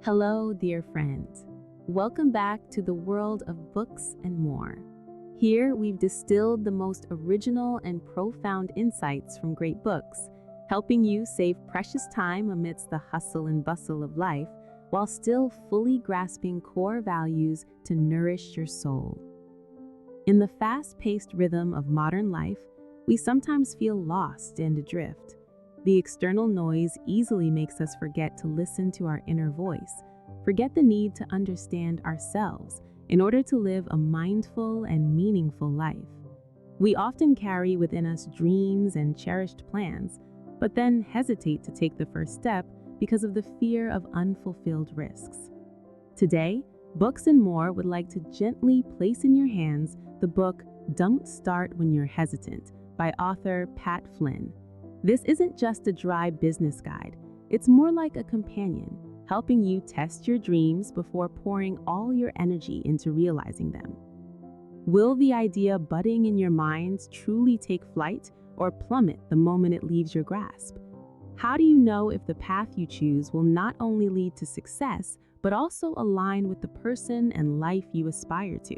Hello, dear friends. Welcome back to the world of books and more. Here, we've distilled the most original and profound insights from great books, helping you save precious time amidst the hustle and bustle of life while still fully grasping core values to nourish your soul. In the fast-paced rhythm of modern life, we sometimes feel lost and adrift. The external noise easily makes us forget to listen to our inner voice, forget the need to understand ourselves in order to live a mindful and meaningful life. We often carry within us dreams and cherished plans, but then hesitate to take the first step because of the fear of unfulfilled risks. Today, Books and More would like to gently place in your hands the book Don't Start When You're Hesitant by author Pat Flynn. This isn't just a dry business guide. It's more like a companion, helping you test your dreams before pouring all your energy into realizing them. Will the idea budding in your mind truly take flight or plummet the moment it leaves your grasp? How do you know if the path you choose will not only lead to success, but also align with the person and life you aspire to?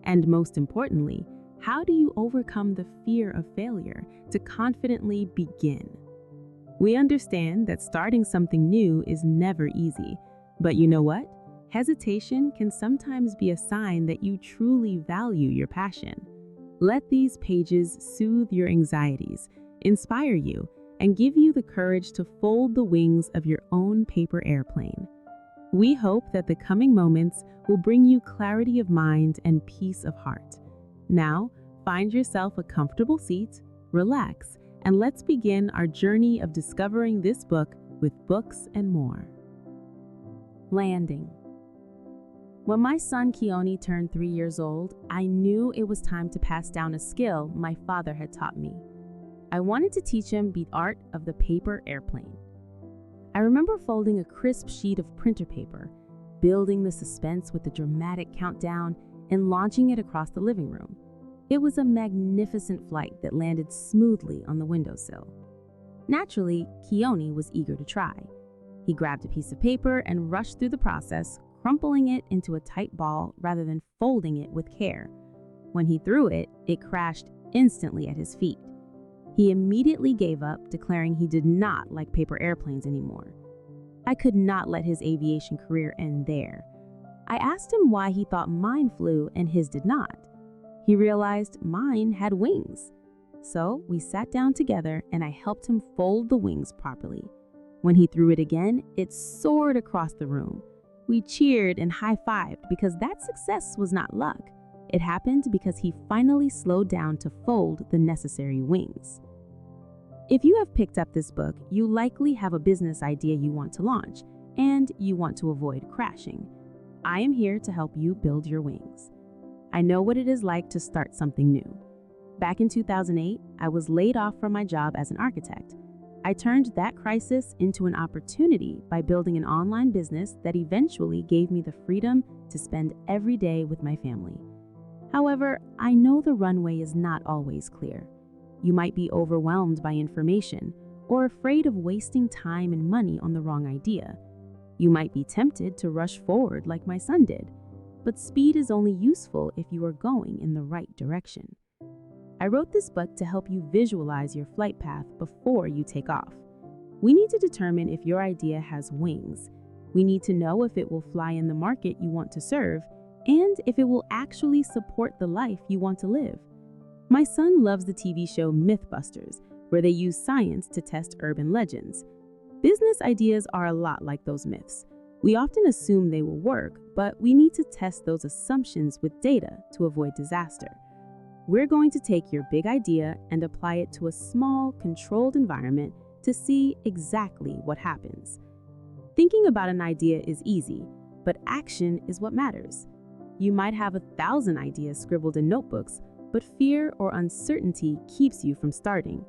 And most importantly, how do you overcome the fear of failure to confidently begin? We understand that starting something new is never easy, but you know what? Hesitation can sometimes be a sign that you truly value your passion. Let these pages soothe your anxieties, inspire you, and give you the courage to fold the wings of your own paper airplane. We hope that the coming moments will bring you clarity of mind and peace of heart. Now, find yourself a comfortable seat, relax, and let's begin our journey of discovering this book with Books and More. Landing. When my son Keone turned 3 years old, I knew it was time to pass down a skill my father had taught me. I wanted to teach him the art of the paper airplane. I remember folding a crisp sheet of printer paper, building the suspense with a dramatic countdown, and launching it across the living room. It was a magnificent flight that landed smoothly on the windowsill. Naturally, Keone was eager to try. He grabbed a piece of paper and rushed through the process, crumpling it into a tight ball rather than folding it with care. When he threw it, it crashed instantly at his feet. He immediately gave up, declaring he did not like paper airplanes anymore. I could not let his aviation career end there. I asked him why he thought mine flew and his did not. He realized mine had wings. So we sat down together and I helped him fold the wings properly. When he threw it again, it soared across the room. We cheered and high-fived because that success was not luck. It happened because he finally slowed down to fold the necessary wings. If you have picked up this book, you likely have a business idea you want to launch, and you want to avoid crashing. I am here to help you build your wings. I know what it is like to start something new. Back in 2008, I was laid off from my job as an architect. I turned that crisis into an opportunity by building an online business that eventually gave me the freedom to spend every day with my family. However, I know the runway is not always clear. You might be overwhelmed by information or afraid of wasting time and money on the wrong idea. You might be tempted to rush forward like my son did. But speed is only useful if you are going in the right direction. I wrote this book to help you visualize your flight path before you take off. We need to determine if your idea has wings. We need to know if it will fly in the market you want to serve and if it will actually support the life you want to live. My son loves the TV show Mythbusters, where they use science to test urban legends. Business ideas are a lot like those myths. We often assume they will work, but we need to test those assumptions with data to avoid disaster. We're going to take your big idea and apply it to a small, controlled environment to see exactly what happens. Thinking about an idea is easy, but action is what matters. You might have 1,000 ideas scribbled in notebooks, but fear or uncertainty keeps you from starting.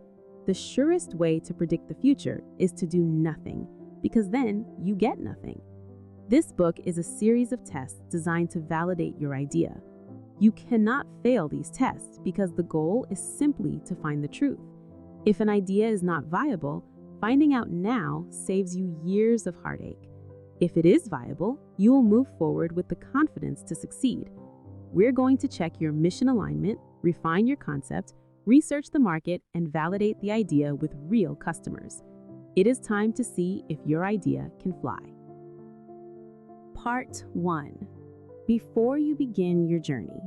The surest way to predict the future is to do nothing, because then you get nothing. This book is a series of tests designed to validate your idea. You cannot fail these tests because the goal is simply to find the truth. If an idea is not viable, finding out now saves you years of heartache. If it is viable, you will move forward with the confidence to succeed. We're going to check your mission alignment, refine your concept, research the market, and validate the idea with real customers. It is time to see if your idea can fly. Part 1. Before you begin your journey.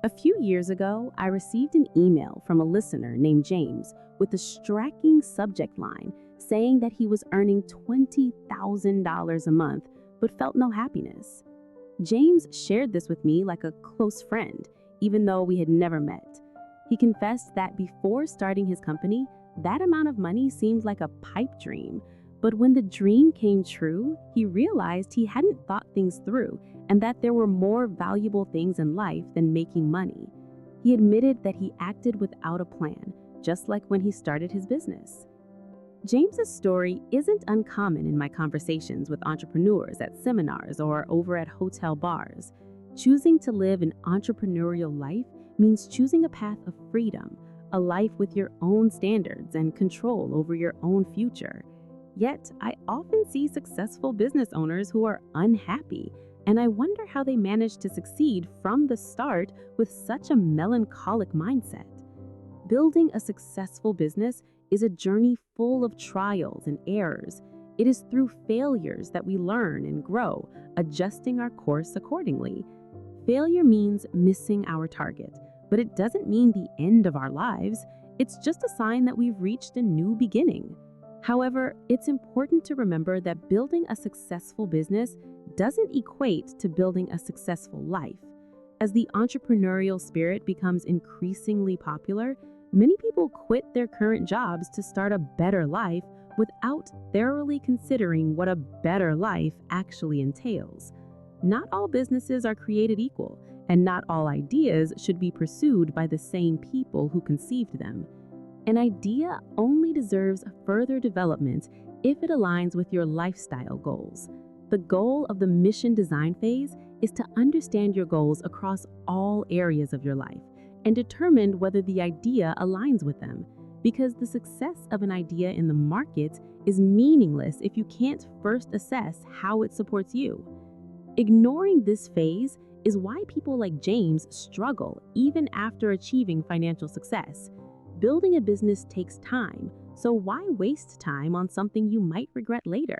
A few years ago, I received an email from a listener named James with a striking subject line saying that he was earning $20,000 a month but felt no happiness. James shared this with me like a close friend, even though we had never met. He confessed that before starting his company, that amount of money seemed like a pipe dream. But when the dream came true, he realized he hadn't thought things through and that there were more valuable things in life than making money. He admitted that he acted without a plan, just like when he started his business. James's story isn't uncommon in my conversations with entrepreneurs at seminars or over at hotel bars. Choosing to live an entrepreneurial life means choosing a path of freedom, a life with your own standards and control over your own future. Yet, I often see successful business owners who are unhappy, and I wonder how they manage to succeed from the start with such a melancholic mindset. Building a successful business is a journey full of trials and errors. It is through failures that we learn and grow, adjusting our course accordingly. Failure means missing our target, but it doesn't mean the end of our lives. It's just a sign that we've reached a new beginning. However, it's important to remember that building a successful business doesn't equate to building a successful life. As the entrepreneurial spirit becomes increasingly popular, many people quit their current jobs to start a better life without thoroughly considering what a better life actually entails. Not all businesses are created equal, and not all ideas should be pursued by the same people who conceived them. An idea only deserves further development if it aligns with your lifestyle goals. The goal of the mission design phase is to understand your goals across all areas of your life and determine whether the idea aligns with them, because the success of an idea in the market is meaningless if you can't first assess how it supports you. Ignoring this phase is why people like James struggle even after achieving financial success. Building a business takes time, so why waste time on something you might regret later?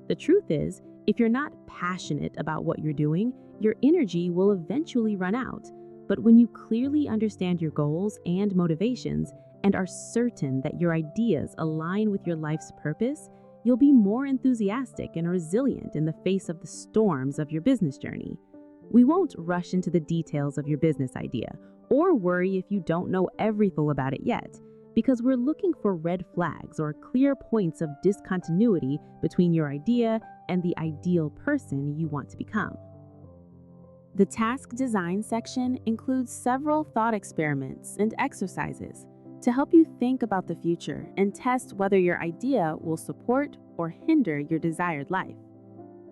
The truth is, if you're not passionate about what you're doing, your energy will eventually run out. But when you clearly understand your goals and motivations and are certain that your ideas align with your life's purpose, you'll be more enthusiastic and resilient in the face of the storms of your business journey. We won't rush into the details of your business idea or worry if you don't know everything about it yet, because we're looking for red flags or clear points of discontinuity between your idea and the ideal person you want to become. The task design section includes several thought experiments and exercises to help you think about the future and test whether your idea will support or hinder your desired life.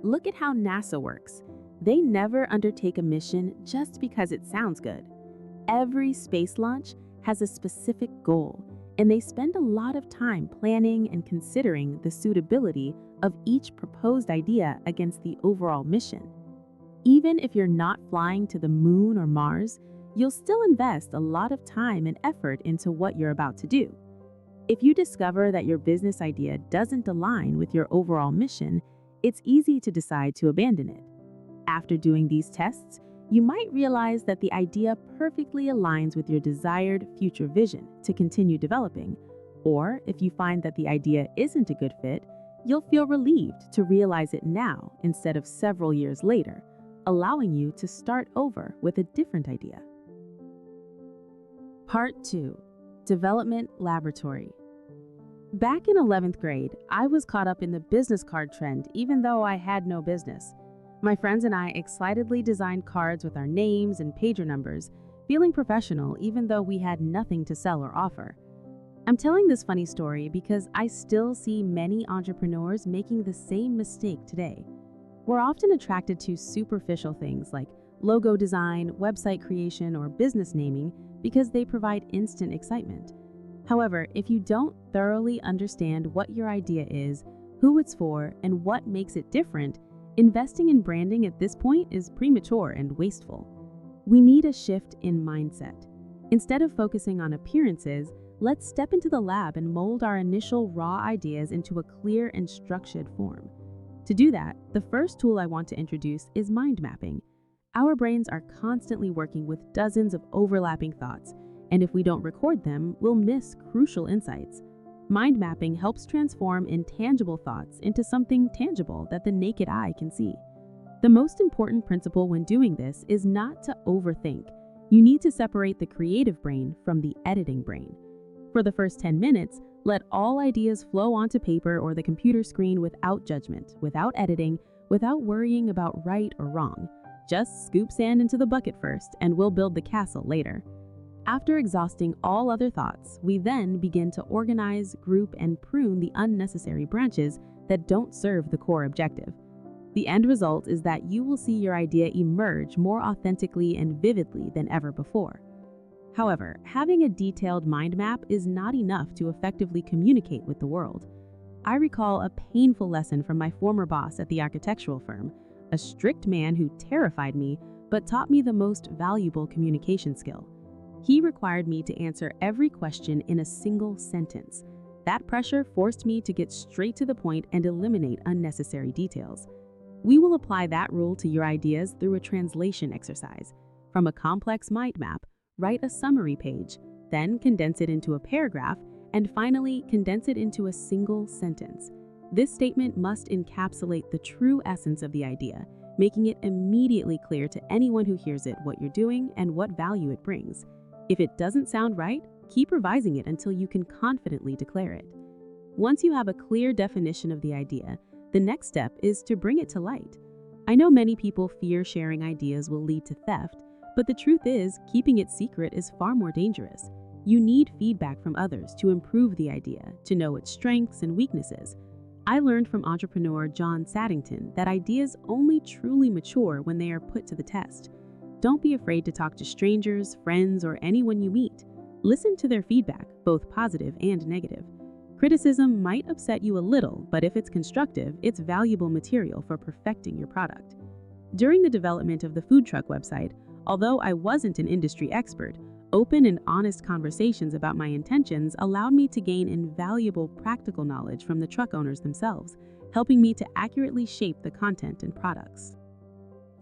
Look at how NASA works. They never undertake a mission just because it sounds good. Every space launch has a specific goal, and they spend a lot of time planning and considering the suitability of each proposed idea against the overall mission. Even if you're not flying to the moon or Mars, you'll still invest a lot of time and effort into what you're about to do. If you discover that your business idea doesn't align with your overall mission, it's easy to decide to abandon it. After doing these tests, you might realize that the idea perfectly aligns with your desired future vision to continue developing. Or if you find that the idea isn't a good fit, you'll feel relieved to realize it now instead of several years later, allowing you to start over with a different idea. Part 2. Development Laboratory. Back in 11th grade, I was caught up in the business card trend even though I had no business. My friends and I excitedly designed cards with our names and pager numbers, feeling professional even though we had nothing to sell or offer. I'm telling this funny story because I still see many entrepreneurs making the same mistake today. We're often attracted to superficial things like logo design, website creation, or business naming because they provide instant excitement. However, if you don't thoroughly understand what your idea is, who it's for, and what makes it different, investing in branding at this point is premature and wasteful. We need a shift in mindset. Instead of focusing on appearances, let's step into the lab and mold our initial raw ideas into a clear and structured form. To do that, the first tool I want to introduce is mind mapping. Our brains are constantly working with dozens of overlapping thoughts, and if we don't record them, we'll miss crucial insights. Mind mapping helps transform intangible thoughts into something tangible that the naked eye can see. The most important principle when doing this is not to overthink. You need to separate the creative brain from the editing brain. For the first 10 minutes, let all ideas flow onto paper or the computer screen without judgment, without editing, without worrying about right or wrong. Just scoop sand into the bucket first, and we'll build the castle later. After exhausting all other thoughts, we then begin to organize, group, and prune the unnecessary branches that don't serve the core objective. The end result is that you will see your idea emerge more authentically and vividly than ever before. However, having a detailed mind map is not enough to effectively communicate with the world. I recall a painful lesson from my former boss at the architectural firm, a strict man who terrified me but taught me the most valuable communication skill. He required me to answer every question in a single sentence. That pressure forced me to get straight to the point and eliminate unnecessary details. We will apply that rule to your ideas through a translation exercise. From a complex mind map, write a summary page, then condense it into a paragraph, and finally condense it into a single sentence. This statement must encapsulate the true essence of the idea, making it immediately clear to anyone who hears it what you're doing and what value it brings. If it doesn't sound right, keep revising it until you can confidently declare it. Once you have a clear definition of the idea, the next step is to bring it to light. I know many people fear sharing ideas will lead to theft, but the truth is, keeping it secret is far more dangerous. You need feedback from others to improve the idea, to know its strengths and weaknesses. I learned from entrepreneur John Saddington that ideas only truly mature when they are put to the test. Don't be afraid to talk to strangers, friends, or anyone you meet. Listen to their feedback, both positive and negative. Criticism might upset you a little, but if it's constructive, it's valuable material for perfecting your product. During the development of the food truck website, although I wasn't an industry expert, open and honest conversations about my intentions allowed me to gain invaluable practical knowledge from the truck owners themselves, helping me to accurately shape the content and products.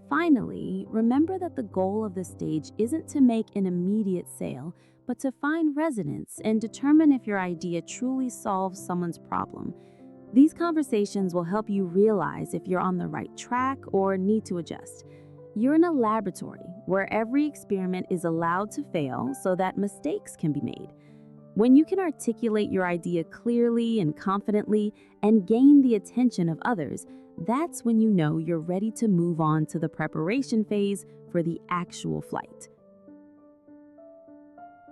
Finally, remember that the goal of this stage isn't to make an immediate sale, but to find resonance and determine if your idea truly solves someone's problem. These conversations will help you realize if you're on the right track or need to adjust. You're in a laboratory where every experiment is allowed to fail so that mistakes can be made. When you can articulate your idea clearly and confidently and gain the attention of others, that's when you know you're ready to move on to the preparation phase for the actual flight.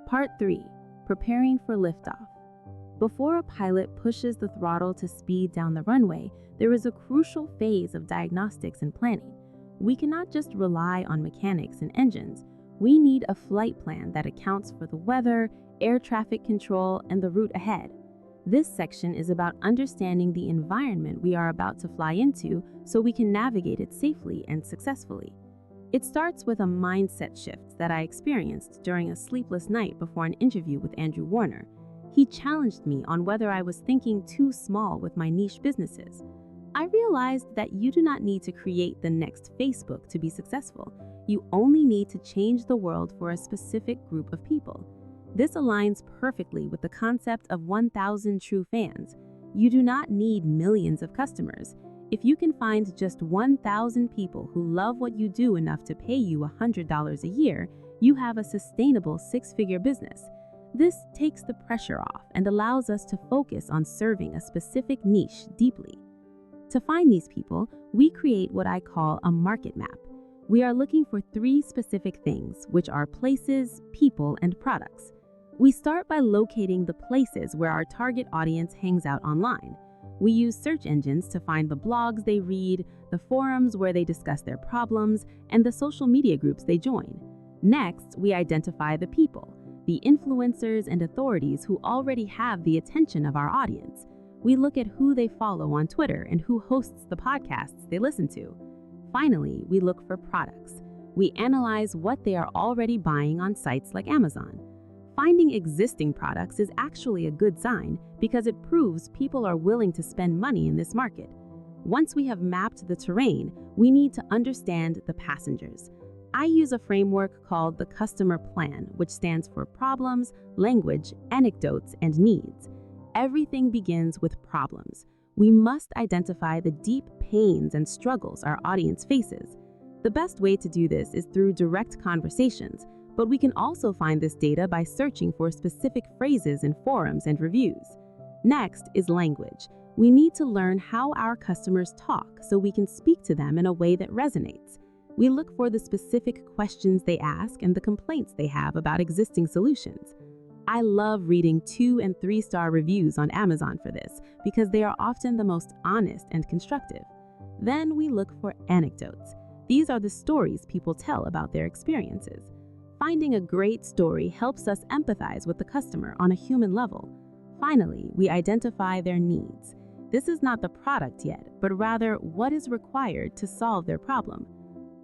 Part 3. Preparing for liftoff. Before a pilot pushes the throttle to speed down the runway, there is a crucial phase of diagnostics and planning. We cannot just rely on mechanics and engines. We need a flight plan that accounts for the weather, air traffic control, and the route ahead. This section is about understanding the environment we are about to fly into so we can navigate it safely and successfully. It starts with a mindset shift that I experienced during a sleepless night before an interview with Andrew Warner. He challenged me on whether I was thinking too small with my niche businesses. I realized that you do not need to create the next Facebook to be successful. You only need to change the world for a specific group of people. This aligns perfectly with the concept of 1,000 true fans. You do not need millions of customers. If you can find just 1,000 people who love what you do enough to pay you $100 a year, you have a sustainable six-figure business. This takes the pressure off and allows us to focus on serving a specific niche deeply. To find these people, we create what I call a market map. We are looking for 3 specific things, which are places, people, and products. We start by locating the places where our target audience hangs out online. We use search engines to find the blogs they read, the forums where they discuss their problems, and the social media groups they join. Next, we identify the people, the influencers and authorities who already have the attention of our audience. We look at who they follow on Twitter and who hosts the podcasts they listen to. Finally, we look for products. We analyze what they are already buying on sites like Amazon. Finding existing products is actually a good sign because it proves people are willing to spend money in this market. Once we have mapped the terrain, we need to understand the passengers. I use a framework called the customer plan, which stands for problems, language, anecdotes, and needs. Everything begins with problems. We must identify the deep pains and struggles our audience faces. The best way to do this is through direct conversations, but we can also find this data by searching for specific phrases in forums and reviews. Next is language. We need to learn how our customers talk so we can speak to them in a way that resonates. We look for the specific questions they ask and the complaints they have about existing solutions. I love reading 2- and 3-star reviews on Amazon for this because they are often the most honest and constructive. Then we look for anecdotes. These are the stories people tell about their experiences. Finding a great story helps us empathize with the customer on a human level. Finally, we identify their needs. This is not the product yet, but rather what is required to solve their problem.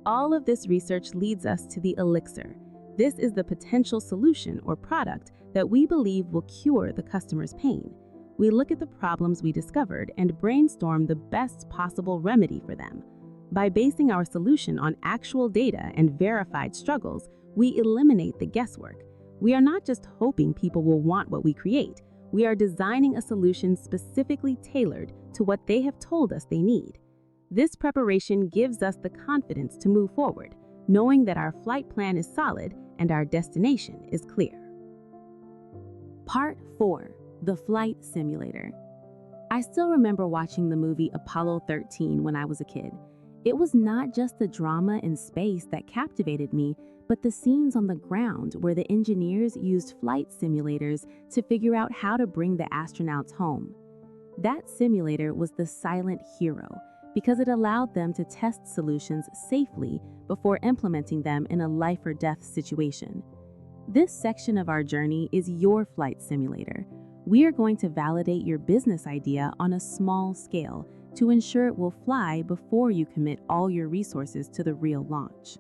All of this research leads us to the elixir. This is the potential solution or product that we believe will cure the customer's pain. We look at the problems we discovered and brainstorm the best possible remedy for them. By basing our solution on actual data and verified struggles, we eliminate the guesswork. We are not just hoping people will want what we create. We are designing a solution specifically tailored to what they have told us they need. This preparation gives us the confidence to move forward, knowing that our flight plan is solid and our destination is clear. Part 4. The Flight Simulator. I still remember watching the movie Apollo 13 when I was a kid. It was not just the drama in space that captivated me, but the scenes on the ground where the engineers used flight simulators to figure out how to bring the astronauts home. That simulator was the silent hero because it allowed them to test solutions safely before implementing them in a life or death situation. This section of our journey is your flight simulator. We are going to validate your business idea on a small scale to ensure it will fly before you commit all your resources to the real launch.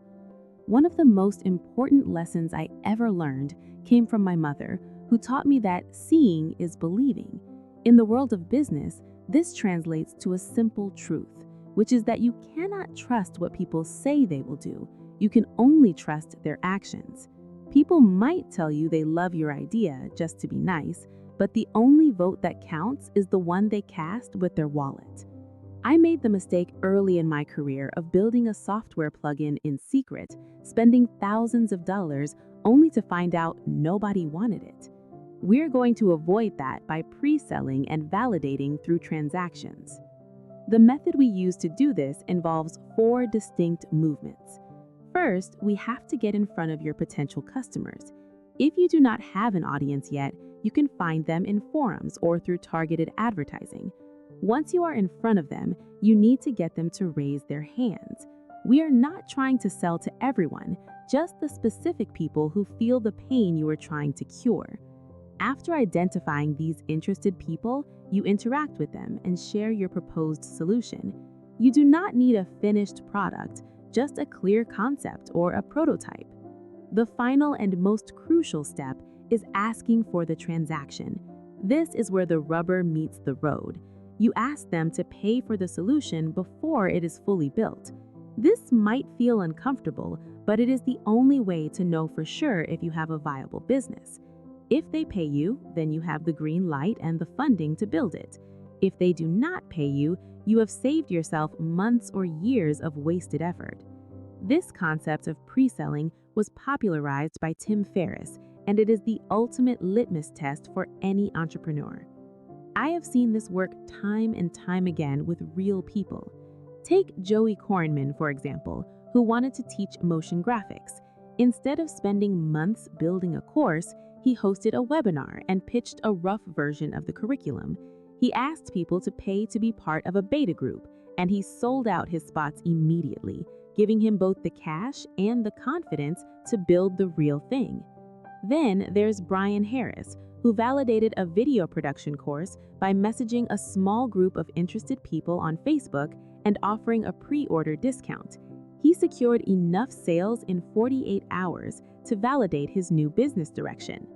One of the most important lessons I ever learned came from my mother, who taught me that seeing is believing. In the world of business, this translates to a simple truth, which is that you cannot trust what people say they will do. You can only trust their actions. People might tell you they love your idea just to be nice, but the only vote that counts is the one they cast with their wallet. I made the mistake early in my career of building a software plugin in secret, spending thousands of dollars only to find out nobody wanted it. We're going to avoid that by pre-selling and validating through transactions. The method we use to do this involves 4 distinct movements. First, we have to get in front of your potential customers. If you do not have an audience yet, you can find them in forums or through targeted advertising. Once you are in front of them, you need to get them to raise their hands. We are not trying to sell to everyone, just the specific people who feel the pain you are trying to cure. After identifying these interested people, you interact with them and share your proposed solution. You do not need a finished product, just a clear concept or a prototype. The final and most crucial step is asking for the transaction. This is where the rubber meets the road. You ask them to pay for the solution before it is fully built. This might feel uncomfortable, but it is the only way to know for sure if you have a viable business. If they pay you, then you have the green light and the funding to build it. If they do not pay you, you have saved yourself months or years of wasted effort. This concept of pre-selling was popularized by Tim Ferriss, and it is the ultimate litmus test for any entrepreneur. I have seen this work time and time again with real people. Take Joey Kornman, for example, who wanted to teach motion graphics. Instead of spending months building a course, he hosted a webinar and pitched a rough version of the curriculum. He asked people to pay to be part of a beta group, and he sold out his spots immediately, giving him both the cash and the confidence to build the real thing. Then there's Brian Harris, who validated a video production course by messaging a small group of interested people on Facebook and offering a pre-order discount. He secured enough sales in 48 hours to validate his new business direction.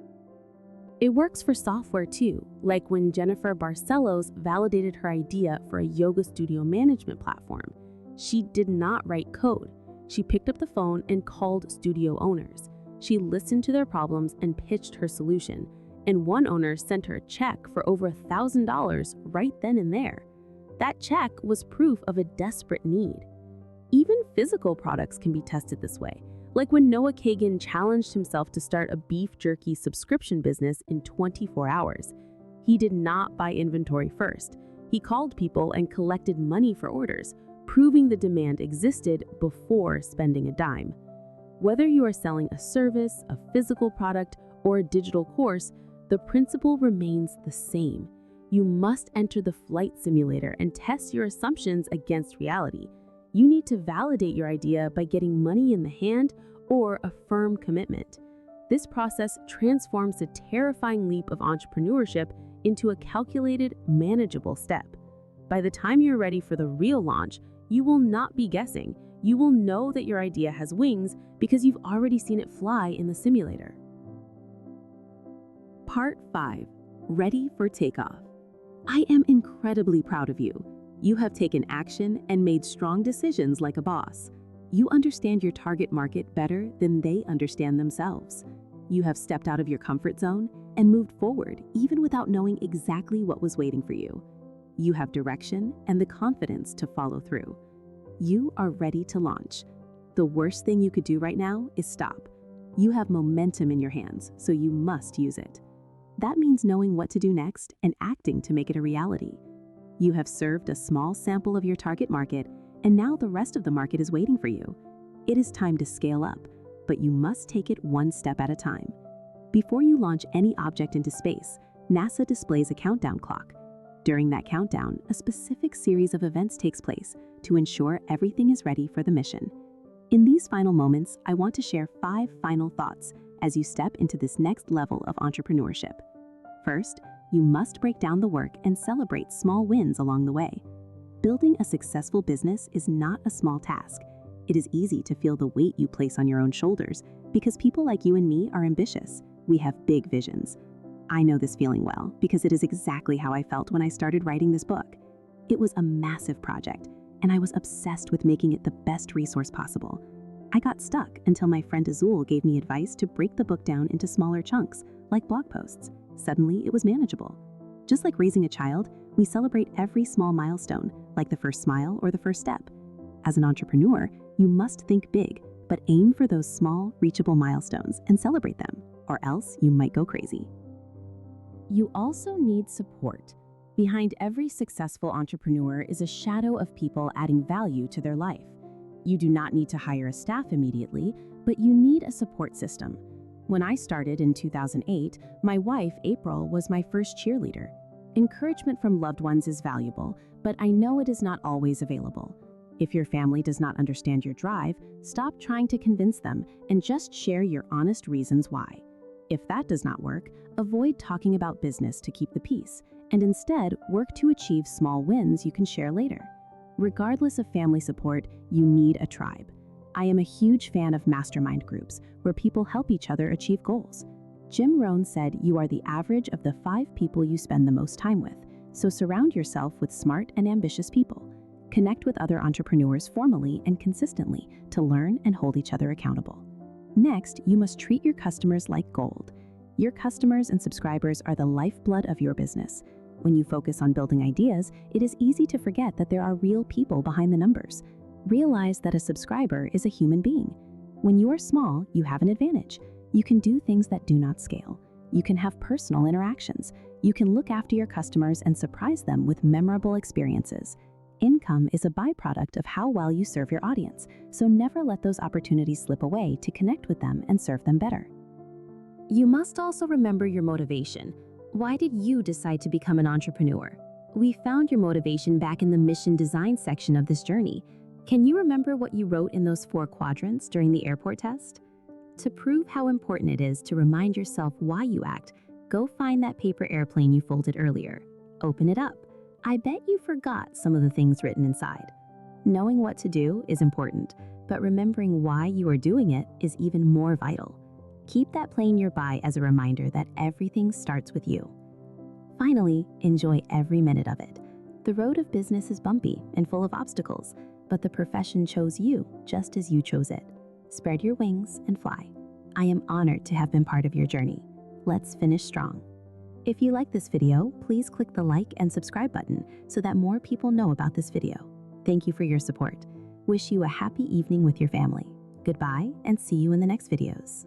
It works for software too, like when Jennifer Barcelos validated her idea for a yoga studio management platform. She did not write code. She picked up the phone and called studio owners. She listened to their problems and pitched her solution, and one owner sent her a check for over $1,000 right then and there. That check was proof of a desperate need. Even physical products can be tested this way, like when Noah Kagan challenged himself to start a beef jerky subscription business in 24 hours. He did not buy inventory first. He called people and collected money for orders, proving the demand existed before spending a dime. Whether you are selling a service, a physical product, or a digital course, the principle remains the same. You must enter the flight simulator and test your assumptions against reality. You need to validate your idea by getting money in the hand or a firm commitment. This process transforms the terrifying leap of entrepreneurship into a calculated, manageable step. By the time you're ready for the real launch, you will not be guessing. You will know that your idea has wings because you've already seen it fly in the simulator. Part 5. Ready for takeoff. I am incredibly proud of you. You have taken action and made strong decisions like a boss. You understand your target market better than they understand themselves. You have stepped out of your comfort zone and moved forward even without knowing exactly what was waiting for you. You have direction and the confidence to follow through. You are ready to launch. The worst thing you could do right now is stop. You have momentum in your hands, so you must use it. That means knowing what to do next and acting to make it a reality. You have served a small sample of your target market, and now the rest of the market is waiting for you. It is time to scale up, but you must take it one step at a time. Before you launch any object into space, NASA displays a countdown clock. During that countdown, a specific series of events takes place to ensure everything is ready for the mission. In these final moments, I want to share 5 final thoughts as you step into this next level of entrepreneurship. First, you must break down the work and celebrate small wins along the way. Building a successful business is not a small task. It is easy to feel the weight you place on your own shoulders because people like you and me are ambitious. We have big visions. I know this feeling well because it is exactly how I felt when I started writing this book. It was a massive project, and I was obsessed with making it the best resource possible. I got stuck until my friend Azul gave me advice to break the book down into smaller chunks, like blog posts. Suddenly, it was manageable. Just like raising a child, we celebrate every small milestone, like the first smile or the first step. As an entrepreneur, you must think big, but aim for those small, reachable milestones and celebrate them, or else you might go crazy. You also need support. Behind every successful entrepreneur is a shadow of people adding value to their life. You do not need to hire a staff immediately, but you need a support system. When I started in 2008, my wife, April, was my first cheerleader. Encouragement from loved ones is valuable, but I know it is not always available. If your family does not understand your drive, stop trying to convince them and just share your honest reasons why. If that does not work, avoid talking about business to keep the peace, and instead work to achieve small wins you can share later. Regardless of family support, you need a tribe. I am a huge fan of mastermind groups where people help each other achieve goals. Jim Rohn said you are the average of the 5 people you spend the most time with, so surround yourself with smart and ambitious people. Connect with other entrepreneurs formally and consistently to learn and hold each other accountable. Next, you must treat your customers like gold. Your customers and subscribers are the lifeblood of your business. When you focus on building ideas, it is easy to forget that there are real people behind the numbers. Realize that a subscriber is a human being. When you are small, you have an advantage. You can do things that do not scale. You can have personal interactions. You can look after your customers and surprise them with memorable experiences. Income is a byproduct of how well you serve your audience, so never let those opportunities slip away to connect with them and serve them better. You must also remember your motivation. Why did you decide to become an entrepreneur? We found your motivation back in the mission design section of this journey. Can you remember what you wrote in those 4 quadrants during the airport test? To prove how important it is to remind yourself why you act, Go find that paper airplane you folded earlier. Open it up. I bet you forgot some of the things written inside. Knowing what to do is important, but remembering why you are doing it is even more vital. Keep that plane nearby as a reminder that everything starts with you. Finally, enjoy every minute of it. The road of business is bumpy and full of obstacles, but the profession chose you just as you chose it. Spread your wings and fly. I am honored to have been part of your journey. Let's finish strong. If you like this video, please click the like and subscribe button so that more people know about this video. Thank you for your support. Wish you a happy evening with your family. Goodbye and see you in the next videos.